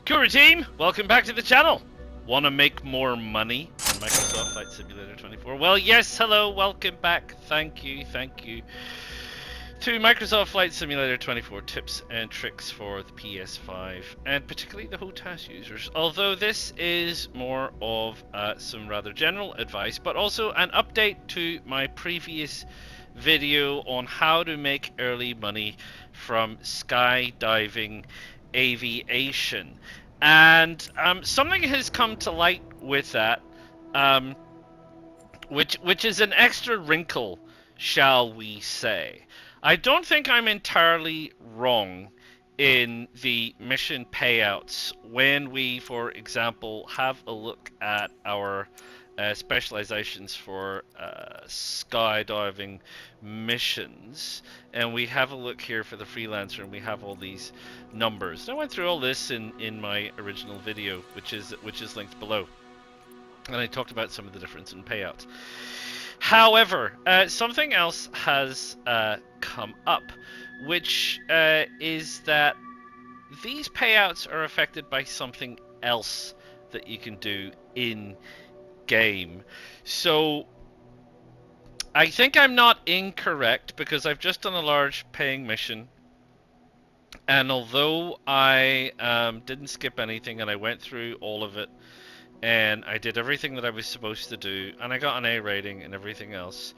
Kura team, welcome back to the channel. Want to make more money on Microsoft Flight Simulator 24? Well, yes, hello, welcome back. Thank you to Microsoft Flight Simulator 24 tips and tricks for the PS5 and particularly the HOTAS users. Although this is more of some rather general advice, but also an update to my previous video on how to make early money from skydiving aviation. And something has come to light with that, which is an extra wrinkle, shall we say. I don't think I'm entirely wrong in the mission payouts when we, for example, have a look at our specializations for skydiving missions, and we have a look here for the freelancer, and we have all these numbers. I went through all this in my original video, which is linked below, and I talked about some of the difference in payouts. However, something else has come up, which is that these payouts are affected by something else that you can do in game. So I think I'm not incorrect, because I've just done a large paying mission, and although I didn't skip anything and I went through all of it and I did everything that I was supposed to do and I got an A rating and everything else,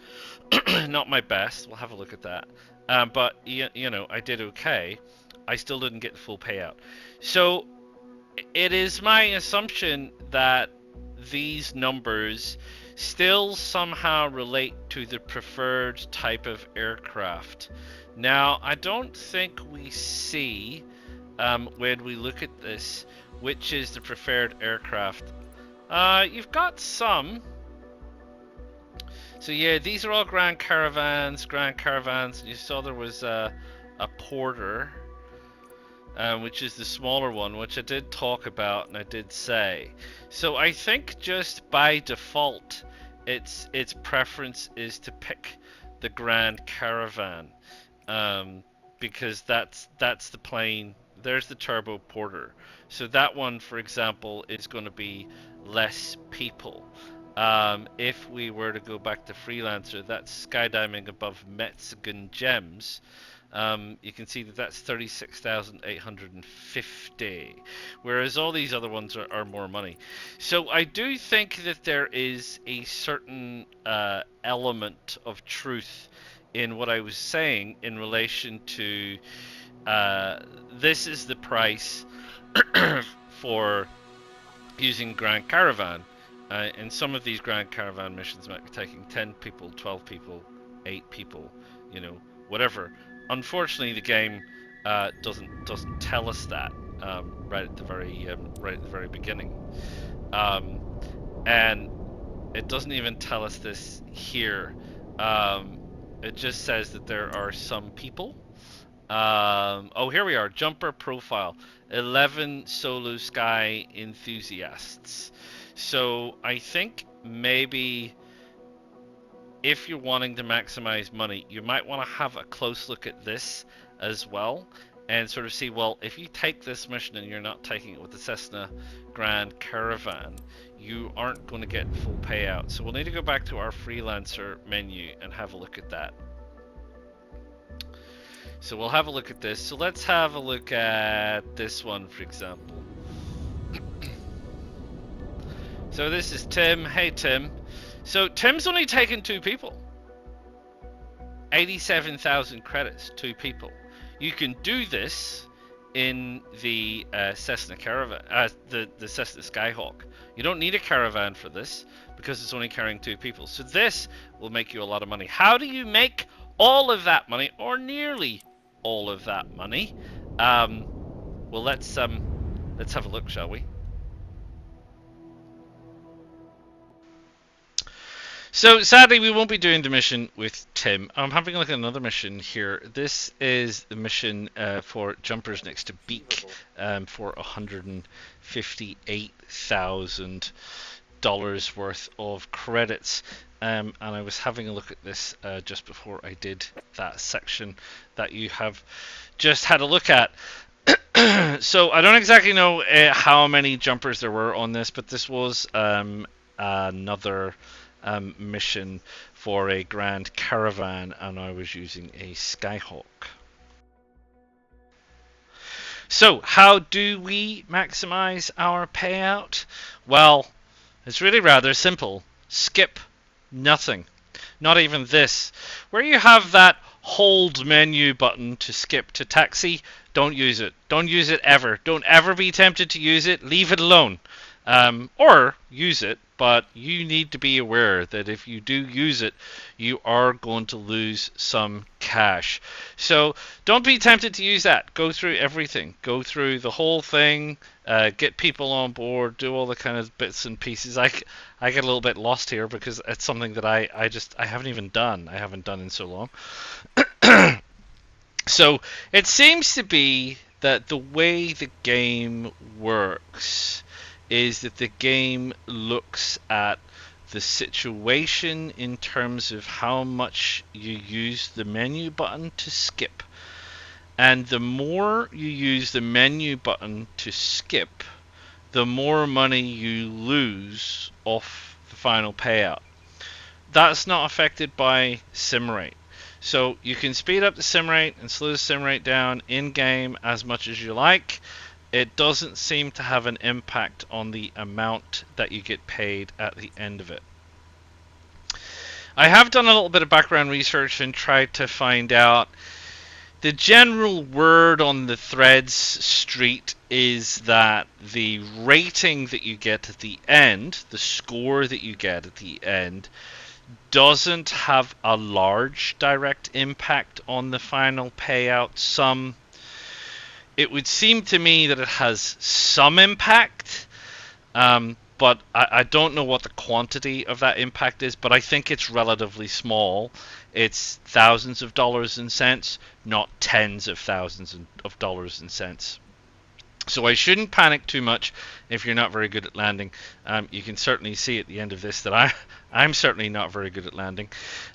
not my best, we'll have a look at that, but you know, I did okay, I still didn't get the full payout. So it is my assumption that these numbers still somehow relate to the preferred type of aircraft. Now, I don't think we see, when we look at this, which is the preferred aircraft. You've got some. So yeah, these are all Grand Caravans. You saw there was a Porter, which is the smaller one, which I did talk about and I did say. So I think just by default, its preference is to pick the Grand Caravan, because that's the plane. There's the Turbo Porter. So that one, for example, is going to be less people. If we were to go back to Freelancer, that's skydiving above Mexican gems. You can see that that's 36,850, whereas all these other ones are more money. So I do think that there is a certain element of truth in what I was saying in relation to this is the price for using Grand Caravan. And some of these Grand Caravan missions might be taking 10 people, 12 people, 8 people, you know, whatever. Unfortunately, the game doesn't tell us that right at the very beginning, and it doesn't even tell us this here. It just says that there are some people. Oh, here we are. Jumper profile: 11 solo sky enthusiasts. So I think maybe if you're wanting to maximize money, you might want to have a close look at this as well and sort of see, well, if you take this mission and you're not taking it with the Cessna Grand Caravan, you aren't going to get full payout. So we'll need to go back to our freelancer menu and have a look at that. So we'll have a look at this. So let's have a look at this one, for example. So this is Tim. Hey, Tim. So Tim's only taken 2 people. 87,000 credits, 2 people. You can do this in the Cessna Caravan, the Cessna Skyhawk. You don't need a caravan for this because it's only carrying 2 people. So this will make you a lot of money. How do you make all of that money, or nearly all of that money? Well, let's have a look, shall we? So sadly, we won't be doing the mission with Tim. I'm having a look at another mission here. This is the mission for jumpers next to Beak for $158,000 worth of credits. And I was having a look at this just before I did that section that you have just had a look at. So I don't exactly know how many jumpers there were on this, but this was another mission for a Grand Caravan, and I was using a Skyhawk. So how do we maximize our payout? Well, it's really rather simple. Skip nothing. Not even this. Where you have that hold menu button to skip to taxi, don't use it. Don't use it ever. Don't ever be tempted to use it. Leave it alone. Or use it, but you need to be aware that if you do use it, you are going to lose some cash. So don't be tempted to use that. Go through everything. Go through the whole thing. Get people on board. Do all the kind of bits and pieces. I get a little bit lost here because it's something that I haven't even done. I haven't done in so long. So it seems to be that the way the game works is that the game looks at the situation in terms of how much you use the menu button to skip. And the more you use the menu button to skip, the more money you lose off the final payout. That's not affected by sim rate. So you can speed up the sim rate and slow the sim rate down in game as much as you like. It doesn't seem to have an impact on the amount that you get paid at the end of it. I have done a little bit of background research and tried to find out. The general word on the threads street is that the rating that you get at the end, the score that you get at the end, doesn't have a large direct impact on the final payout. It would seem to me that it has some impact, but I don't know what the quantity of that impact is, but I think it's relatively small. It's thousands of dollars and cents, not tens of thousands of dollars and cents. So I shouldn't panic too much if you're not very good at landing. You can certainly see at the end of this that I'm certainly not very good at landing.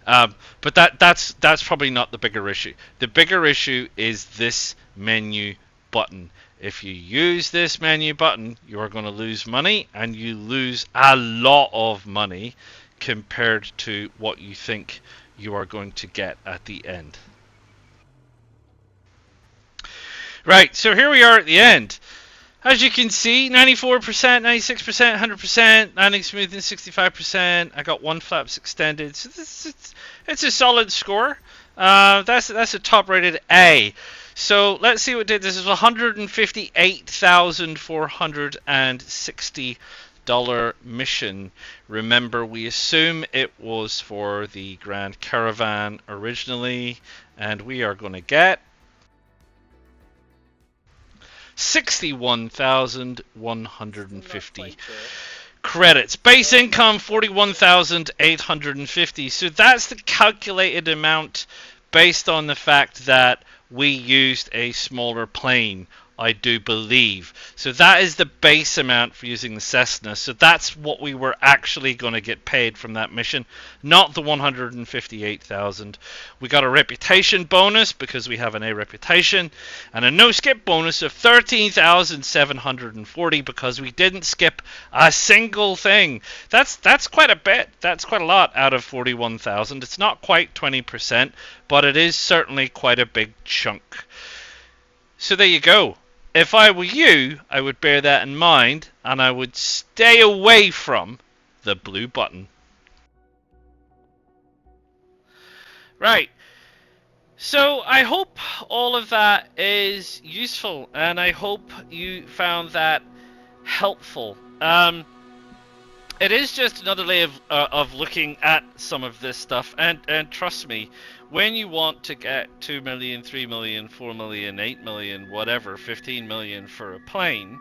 But that's probably not the bigger issue. The bigger issue is this menu button. If you use this menu button, you are going to lose money, and you lose a lot of money compared to what you think you are going to get at the end. Right, so here we are at the end. As you can see, 94%, 96%, 100%, landing smoothness 65%. I got one flaps extended, so it's a solid score. That's a top rated A. So let's see what it did. This is $158,460 mission. Remember, we assume it was for the Grand Caravan originally, and we are going to get 61,150 credits. Base income 41,850. So that's the calculated amount based on the fact that we used a smaller plane, I do believe. So that is the base amount for using the Cessna. So that's what we were actually going to get paid from that mission, not the 158,000. We got a reputation bonus because we have an A reputation, and a no skip bonus of 13,740 because we didn't skip a single thing. That's quite a bit. That's quite a lot out of 41,000. It's not quite 20%, but it is certainly quite a big chunk. So there you go. If I were you, I would bear that in mind, and I would stay away from the blue button. Right. So I hope all of that is useful, and I hope you found that helpful. It is just another way of looking at some of this stuff, and trust me, when you want to get 2 million, 3 million, 4 million, 8 million, whatever, 15 million for a plane,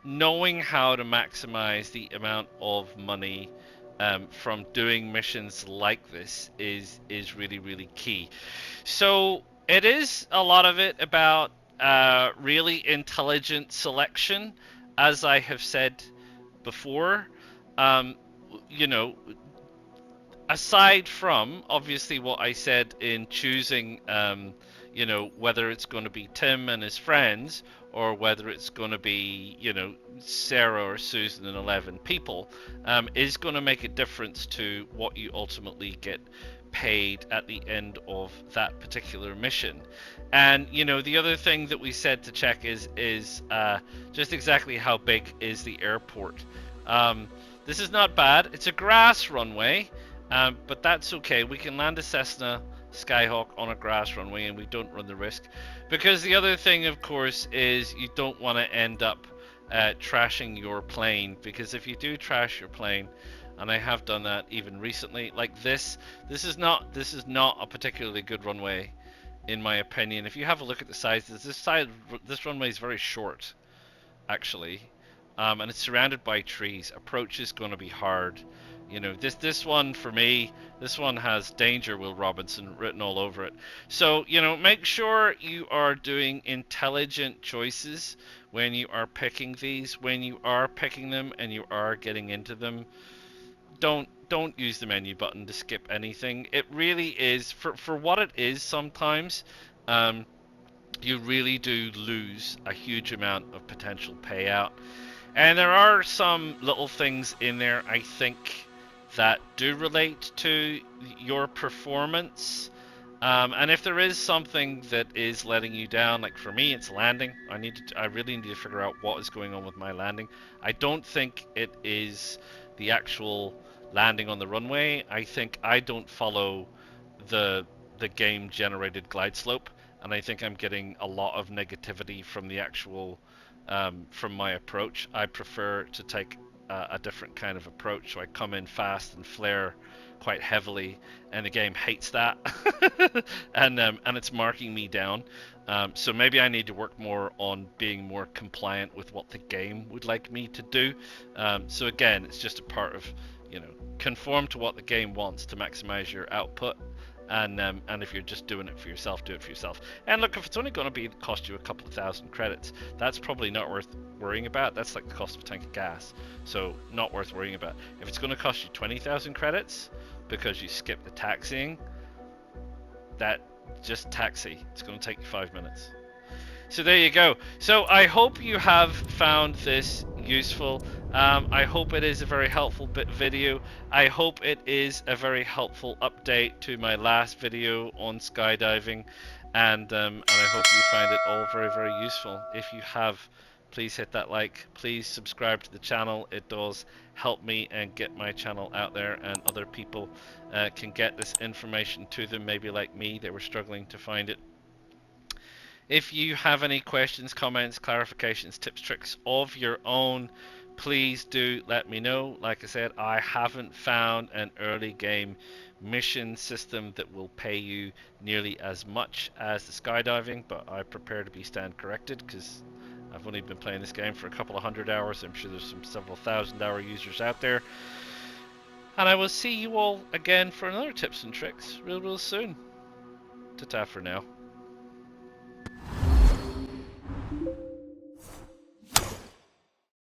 knowing how to maximize the amount of money from doing missions like this is really, really key. So it is a lot of it about really intelligent selection, as I have said before. You know, aside from obviously what I said in choosing you know, whether it's going to be Tim and his friends or whether it's going to be, you know, Sarah or Susan and 11 people, is going to make a difference to what you ultimately get paid at the end of that particular mission. And you know, the other thing that we said to check is just exactly how big is the airport. Um, this is not bad. It's a grass runway, but that's okay. We can land a Cessna Skyhawk on a grass runway, and we don't run the risk. Because the other thing, of course, is you don't want to end up trashing your plane. Because if you do trash your plane, and I have done that even recently, like this is not a particularly good runway, in my opinion. If you have a look at the sizes, this runway is very short, actually, and it's surrounded by trees. Approach is going to be hard. You know, this one for me, this one has danger Will Robinson written all over it. So, you know, make sure you are doing intelligent choices when you are picking these. When you are picking them and you are getting into them, don't use the menu button to skip anything. It really is for what it is. Sometimes, you really do lose a huge amount of potential payout. And there are some little things in there, I think, that do relate to your performance. And if there is something that is letting you down, like for me, it's landing. I really need to figure out what is going on with my landing. I don't think it is the actual landing on the runway. I think I don't follow the game generated glide slope, and I think I'm getting a lot of negativity from the actual from my approach. I prefer to take a different kind of approach, so I come in fast and flare quite heavily, and the game hates that, and it's marking me down. So maybe I need to work more on being more compliant with what the game would like me to do. So again, it's just a part of, you know, conform to what the game wants to maximize your output. And if you're just doing it for yourself, do it for yourself. And look, if it's only going to be cost you a couple of thousand credits, that's probably not worth worrying about. That's like the cost of a tank of gas, so not worth worrying about. If it's going to cost you 20,000 credits because you skipped the taxiing, that just taxi. It's going to take you 5 minutes. So there you go. So I hope you have found this useful. I hope it is a very helpful video. I hope it is a very helpful update to my last video on skydiving, and I hope you find it all very, very useful. If you have, please hit that like. Please subscribe to the channel. It does help me and get my channel out there, and other people can get this information to them. Maybe like me, they were struggling to find it. If you have any questions, comments, clarifications, tips, tricks of your own, please do let me know. Like I said, I haven't found an early game mission system that will pay you nearly as much as the skydiving, but I prepare to be stand corrected because I've only been playing this game for a couple of 100 hours. I'm sure there's some several thousand-hour users out there. And I will see you all again for another tips and tricks real soon. Ta-ta for now.